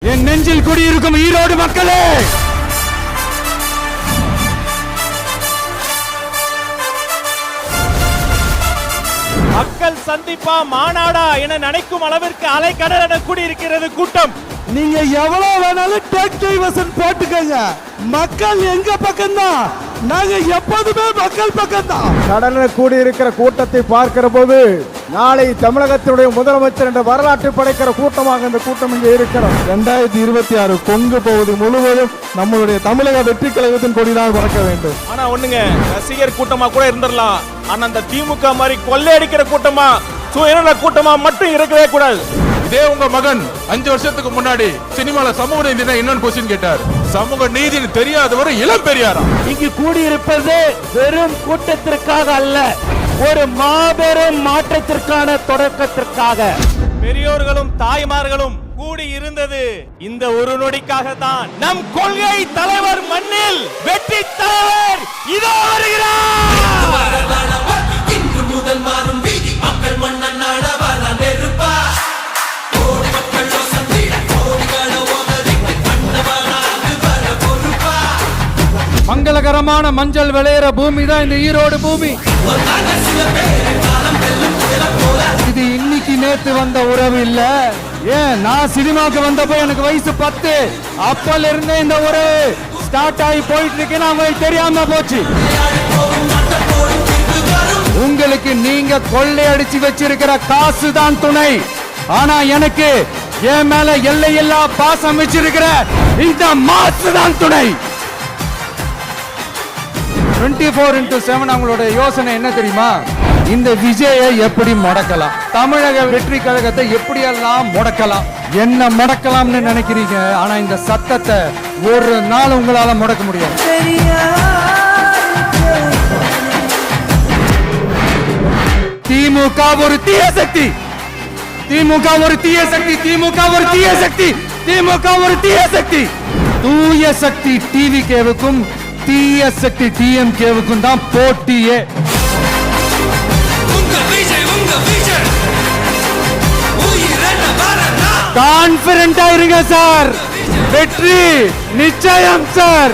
என் நெஞ்சில் குடியிருக்கும் ஈரோடு மக்களே, மக்கள் சந்திப்பா மாநாடா என நினைக்கும் அளவிற்கு அலைக்கடல் என கூடியிருக்கிறது கூட்டம். நீங்க எவ்வளவு வேணாலும் டேக் டைவர்ஷன் போட்டுக்கங்க, மக்கள் எங்க பக்கம் தான், நாங்க எப்போதுமே மக்கள் பக்கம் தான். கடலில் கூடியிருக்கிற கூட்டத்தை பார்க்கிற போது நாளை தமிழகத்தினுடைய முதலமைச்சர் என்ற வரலாற்றை படைக்கிற கூட்டமாக இந்த கூட்டம் இங்கே இருக்கிறோம். 2026 கொங்கு பகுதி முழுவதும் நம்மளுடைய தமிழக வெற்றி கழகத்தின் கொடிதான் பறக்க வேண்டும். ஆனா ஒண்ணுங்க, ரசிகர் கூட்டமா கூட இருந்துடலாம், ஆனா அந்த திமுக மாதிரி கொள்ளையடிக்கிற கூட்டமா சுயநல கூட்டமா மட்டும் இருக்கவே கூடாது. இதே உங்க மகன் 5 வருஷத்துக்கு முன்னாடி சினிமால சமூக நீதி என்னன்னு கொஸ்டின் கேட்டார். சமூக நீதி தெரியாதவர் இளம் பெரியாரா? இங்கு கூடியிருப்பது வெறும் கூட்டத்திற்காக அல்ல, ஒரு மாபெரும் மாற்றத்திற்கான தொடக்கத்திற்காக. பெரியோர்களும் தாய்மார்களும் கூடி இருந்தது இந்த ஒரு நொடிக்காக தான். நம் கொள்கை தலைவர் மண்ணில் வெற்றி தலைவர் இதோ வருகிறார். முதல் மாறும் வீதி மக்கள் மன்னன் நாடவர நெருப்பா மங்களகரமான மஞ்சள் விளையிற பூமி தான் இந்த ஈரோடு பூமி. இது இன்னைக்கு நேத்து வந்த உறவு இல்ல. ஏன், நான் சினிமாக்கு வந்தப்போ எனக்கு வயசு 10, அப்பல இருந்தே இந்த உறவு ஸ்டார்ட் ஆகி போயிட்டு இருக்கு. உங்களுக்கு தெரியாம போச்சு. உங்களுக்கு நீங்க கொள்ளையடிச்சு வச்சிருக்கிற காசு தான் துணை, ஆனா எனக்கு என் மேல எல்லையில்லா பாசம் வச்சிருக்கிற இந்த மாசு தான் துணை. 24x7 அவங்களோட யோசனை என்ன தெரியுமா? இந்த விஜயை எப்படி முடக்கலாம், தமிழக வெற்றி கழகத்தை எப்படியெல்லாம் முடக்கலாம், என்ன முடக்கலாம்னு நினைக்கிறீங்க. ஆனா இந்த சத்தத்தை ஒரு நாள் உங்களால முடக்க முடியாது. திமுக ஒரு தீய சக்தி, திமுக ஒரு தீய சக்தி, திமுக ஒரு தீய சக்தி, திமுக ஒரு தீய சக்தி. தூய சக்தி டிவிகேவுக்கும் தீய சக்தி டிஎம்கேவுக்கும் தான் போட்டியே. கான்பிடென்டா இருங்க சார், வெற்றி நிச்சயம் சார்.